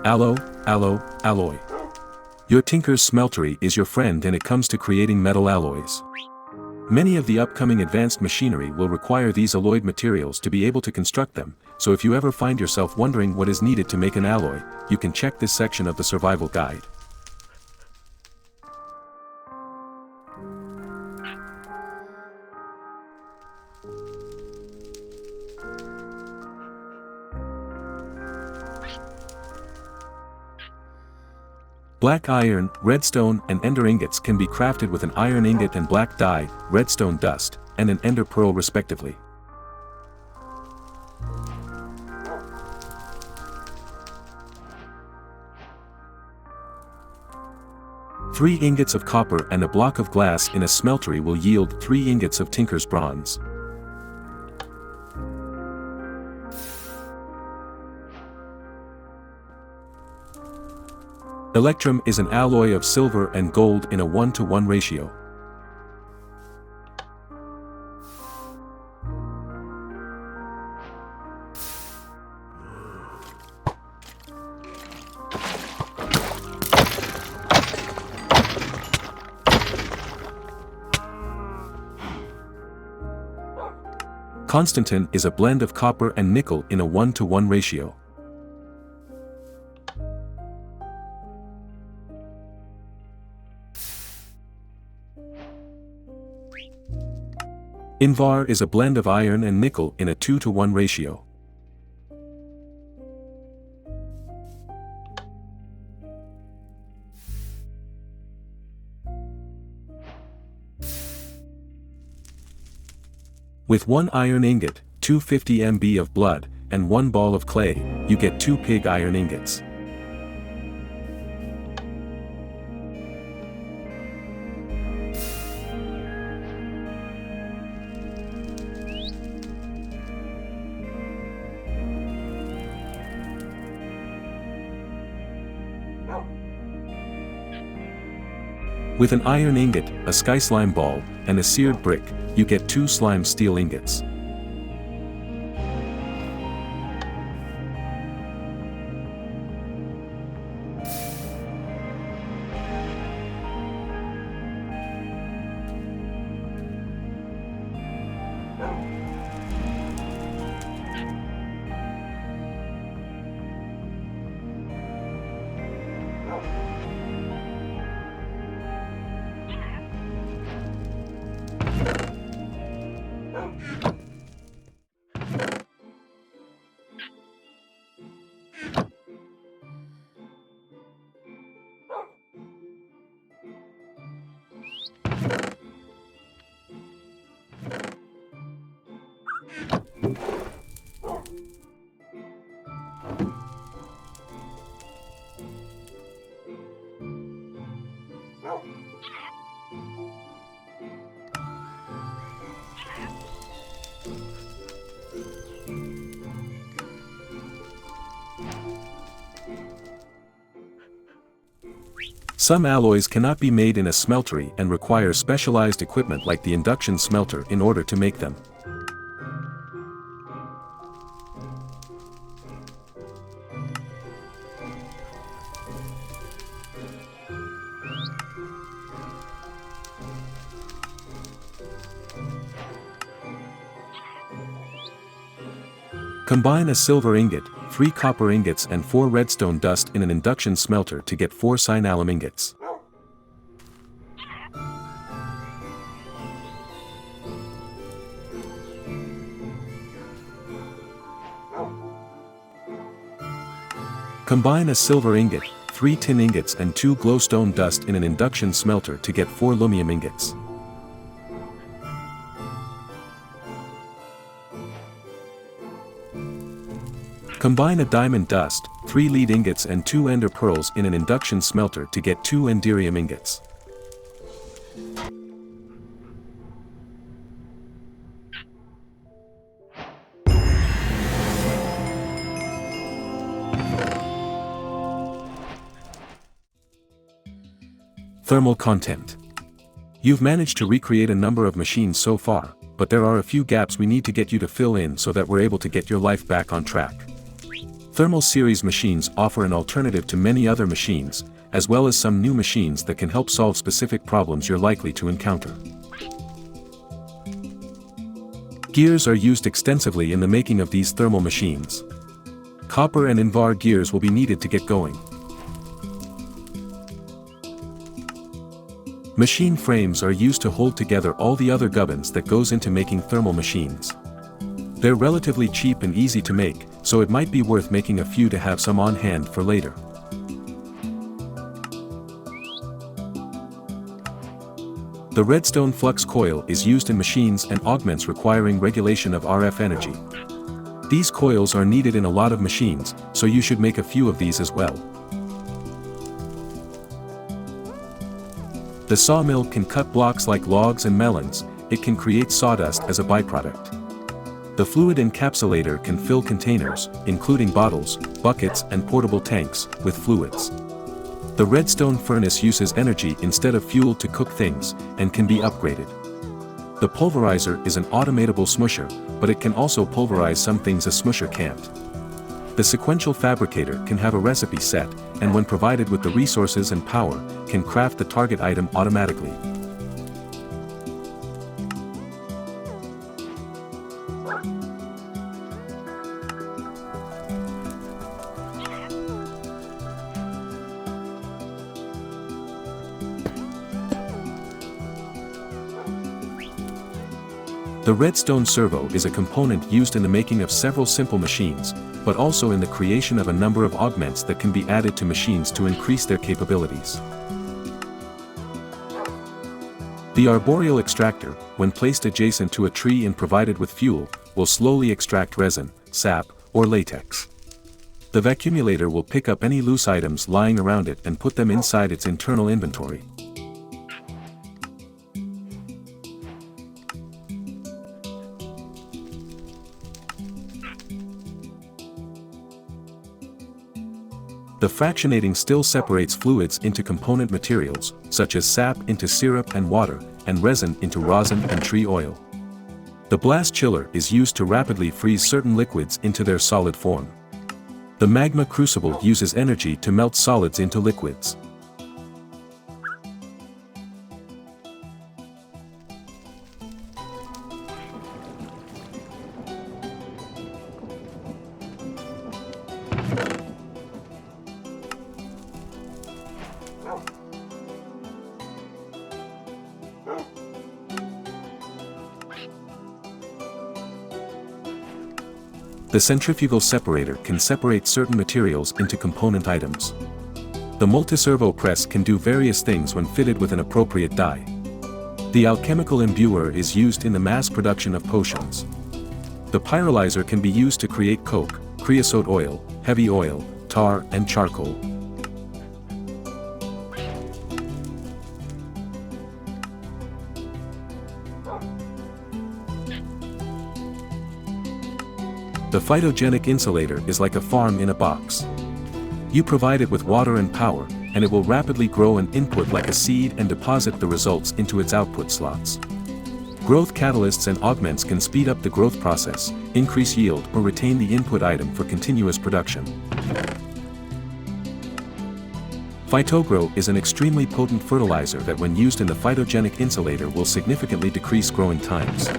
Alloy. Your Tinker's Smeltery is your friend and it comes to creating metal alloys. Many of the upcoming advanced machinery will require these alloyed materials to be able to construct them, so if you ever find yourself wondering what is needed to make an alloy, you can check this section of the survival guide. Black iron, redstone, and ender ingots can be crafted with an iron ingot and black dye, redstone dust, and an ender pearl respectively. Three ingots of copper and a block of glass in a smeltery will yield 3 ingots of Tinker's Bronze. Electrum is an alloy of silver and gold in a 1-to-1 ratio. Constantan is a blend of copper and nickel in a 1-to-1 ratio. Invar is a blend of iron and nickel in a 2-to-1 ratio. With 1 iron ingot, 250 MB of blood, and 1 ball of clay, you get 2 pig iron ingots. With an iron ingot, a sky slime ball, and a seared brick, you get 2 slime steel ingots. Some alloys cannot be made in a smeltery and require specialized equipment like the induction smelter in order to make them. Combine a silver ingot, 3 copper ingots and 4 redstone dust in an induction smelter to get 4 cyanalum ingots. Combine a silver ingot, 3 tin ingots and 2 glowstone dust in an induction smelter to get 4 lumium ingots. Combine a diamond dust, 3 lead ingots and 2 ender pearls in an induction smelter to get 2 enderium ingots. Thermal content. You've managed to recreate a number of machines so far, but there are a few gaps we need to get you to fill in so that we're able to get your life back on track. Thermal series machines offer an alternative to many other machines, as well as some new machines that can help solve specific problems you're likely to encounter. Gears are used extensively in the making of these thermal machines. Copper and Invar gears will be needed to get going. Machine frames are used to hold together all the other gubbins that goes into making thermal machines. They're relatively cheap and easy to make, so it might be worth making a few to have some on hand for later. The redstone flux coil is used in machines and augments requiring regulation of RF energy. These coils are needed in a lot of machines, so you should make a few of these as well. The sawmill can cut blocks like logs and melons. It can create sawdust as a byproduct. The fluid encapsulator can fill containers, including bottles, buckets and portable tanks, with fluids. The redstone furnace uses energy instead of fuel to cook things, and can be upgraded. The pulverizer is an automatable smusher, but it can also pulverize some things a smusher can't. The sequential fabricator can have a recipe set, and when provided with the resources and power, can craft the target item automatically. The redstone servo is a component used in the making of several simple machines, but also in the creation of a number of augments that can be added to machines to increase their capabilities. The arboreal extractor, when placed adjacent to a tree and provided with fuel, will slowly extract resin, sap, or latex. The vacuumulator will pick up any loose items lying around it and put them inside its internal inventory. The fractionating still separates fluids into component materials, such as sap into syrup and water, and resin into rosin and tree oil. The blast chiller is used to rapidly freeze certain liquids into their solid form. The magma crucible uses energy to melt solids into liquids. The centrifugal separator can separate certain materials into component items. The multiservo press can do various things when fitted with an appropriate die. The alchemical imbuer is used in the mass production of potions. The pyrolyzer can be used to create coke, creosote oil, heavy oil, tar, and charcoal. The phytogenic insulator is like a farm in a box. You provide it with water and power, and it will rapidly grow an input like a seed and deposit the results into its output slots. Growth catalysts and augments can speed up the growth process, increase yield, or retain the input item for continuous production. Phytogro is an extremely potent fertilizer that when used in the phytogenic insulator will significantly decrease growing times.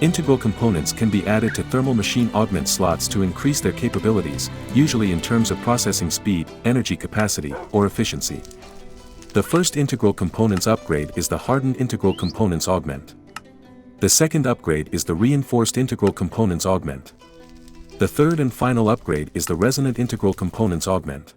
Integral components can be added to thermal machine augment slots to increase their capabilities, usually in terms of processing speed, energy capacity, or efficiency. The first integral components upgrade is the hardened integral components augment. The second upgrade is the reinforced integral components augment. The third and final upgrade is the resonant integral components augment.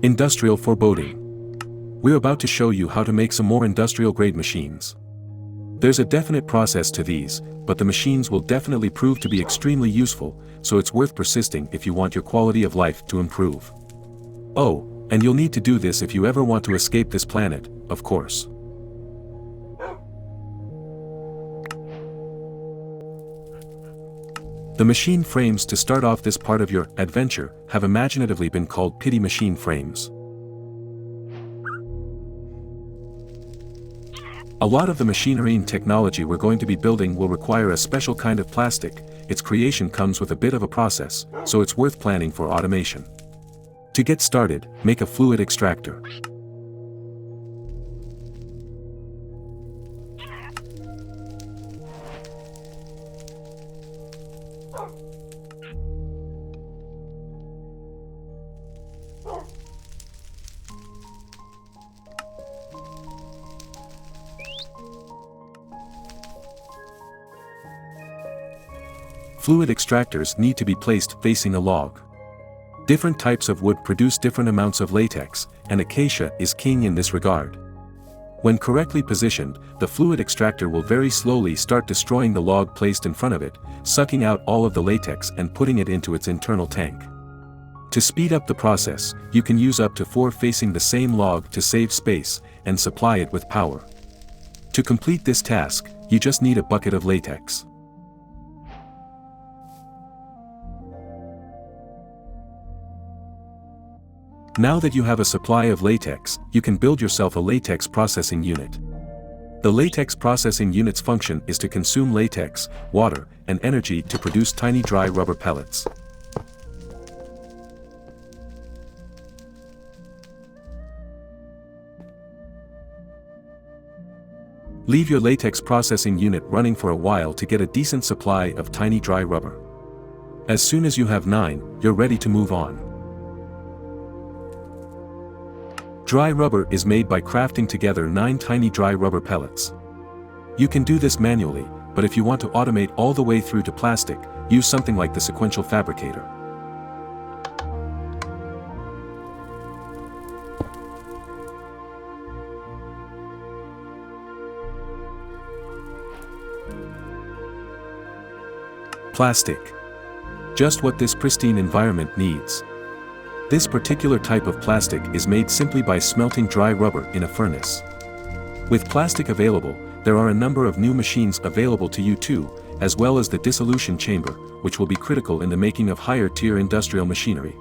Industrial Foreboding. We're about to show you how to make some more industrial-grade machines. There's a definite process to these, but the machines will definitely prove to be extremely useful, so it's worth persisting if you want your quality of life to improve. Oh, and you'll need to do this if you ever want to escape this planet, of course. The machine frames to start off this part of your adventure have imaginatively been called pity machine frames. A lot of the machinery and technology we're going to be building will require a special kind of plastic. Its creation comes with a bit of a process, so it's worth planning for automation. To get started, make a fluid extractor. Fluid extractors need to be placed facing a log. Different types of wood produce different amounts of latex, and acacia is king in this regard. When correctly positioned, the fluid extractor will very slowly start destroying the log placed in front of it, sucking out all of the latex and putting it into its internal tank. To speed up the process, you can use up to 4 facing the same log to save space, and supply it with power. To complete this task, you just need a bucket of latex. Now that you have a supply of latex, you can build yourself a latex processing unit. The latex processing unit's function is to consume latex, water, and energy to produce tiny dry rubber pellets. Leave your latex processing unit running for a while to get a decent supply of tiny dry rubber. As soon as you have 9, you're ready to move on. Dry rubber is made by crafting together 9 tiny dry rubber pellets. You can do this manually, but if you want to automate all the way through to plastic, use something like the sequential fabricator. Plastic. Just what this pristine environment needs. This particular type of plastic is made simply by smelting dry rubber in a furnace. With plastic available, there are a number of new machines available to you too, as well as the dissolution chamber, which will be critical in the making of higher-tier industrial machinery.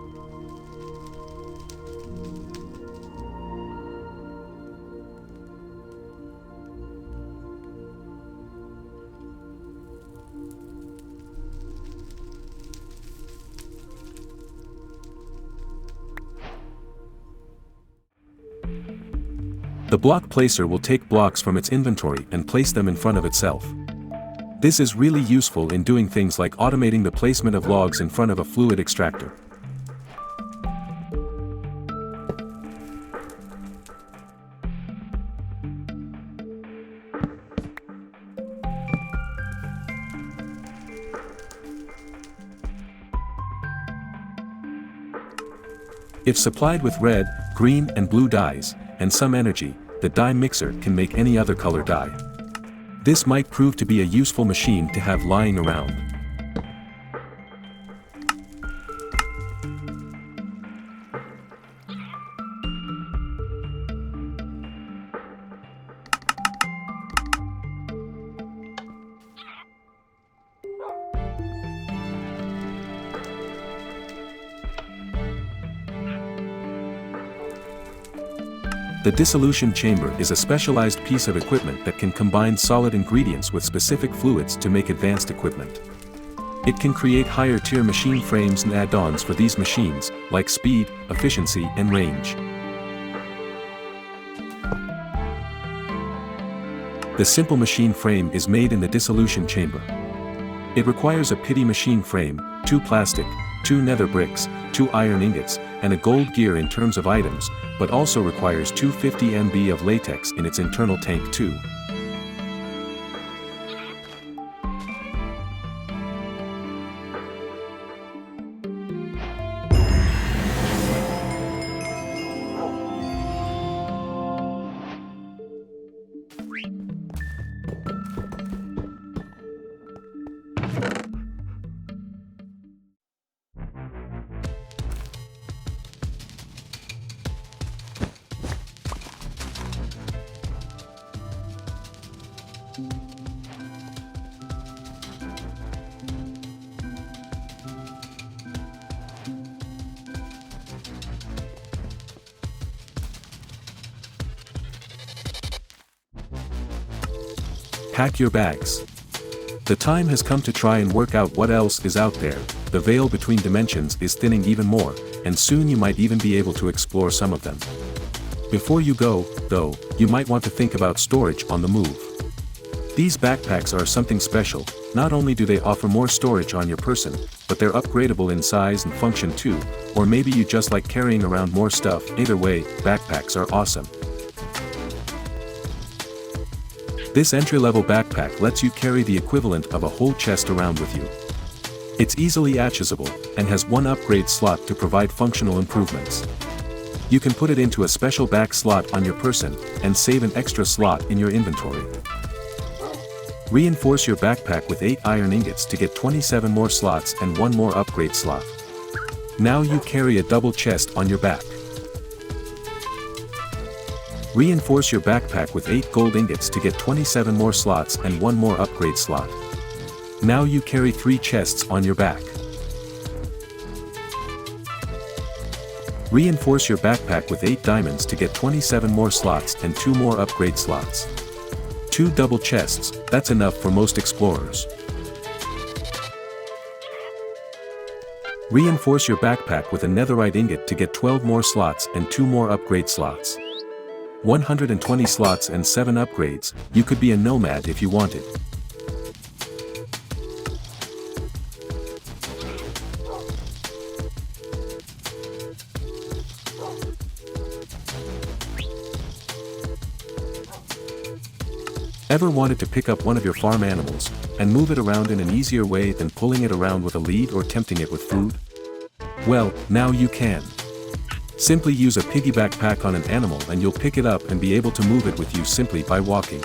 The block placer will take blocks from its inventory and place them in front of itself. This is really useful in doing things like automating the placement of logs in front of a fluid extractor. If supplied with red, green, and blue dyes, and some energy, the dye mixer can make any other color dye. This might prove to be a useful machine to have lying around. The dissolution chamber is a specialized piece of equipment that can combine solid ingredients with specific fluids to make advanced equipment. It can create higher-tier machine frames and add-ons for these machines, like speed, efficiency, and range. The simple machine frame is made in the dissolution chamber. It requires a pity machine frame, 2 plastic, 2 nether bricks, 2 iron ingots, and a gold gear in terms of items, but also requires 250 MB of latex in its internal tank too. Pack your bags. The time has come to try and work out what else is out there. The veil between dimensions is thinning even more, and soon you might even be able to explore some of them. Before you go, though, you might want to think about storage on the move. These backpacks are something special. Not only do they offer more storage on your person, but they're upgradable in size and function too, or maybe you just like carrying around more stuff. Either way, backpacks are awesome. This entry-level backpack lets you carry the equivalent of a whole chest around with you. It's easily accessible, and has one upgrade slot to provide functional improvements. You can put it into a special back slot on your person, and save an extra slot in your inventory. Reinforce your backpack with 8 iron ingots to get 27 more slots and 1 more upgrade slot. Now you carry a double chest on your back. Reinforce your backpack with 8 gold ingots to get 27 more slots and 1 more upgrade slot. Now you carry 3 chests on your back. Reinforce your backpack with 8 diamonds to get 27 more slots and 2 more upgrade slots. 2 double chests, that's enough for most explorers. Reinforce your backpack with a netherite ingot to get 12 more slots and 2 more upgrade slots. 120 slots and 7 upgrades. You could be a nomad if you wanted. Ever wanted to pick up one of your farm animals and move it around in an easier way than pulling it around with a lead or tempting it with food? Well, now you can. Simply use a piggyback pack on an animal and you'll pick it up and be able to move it with you simply by walking.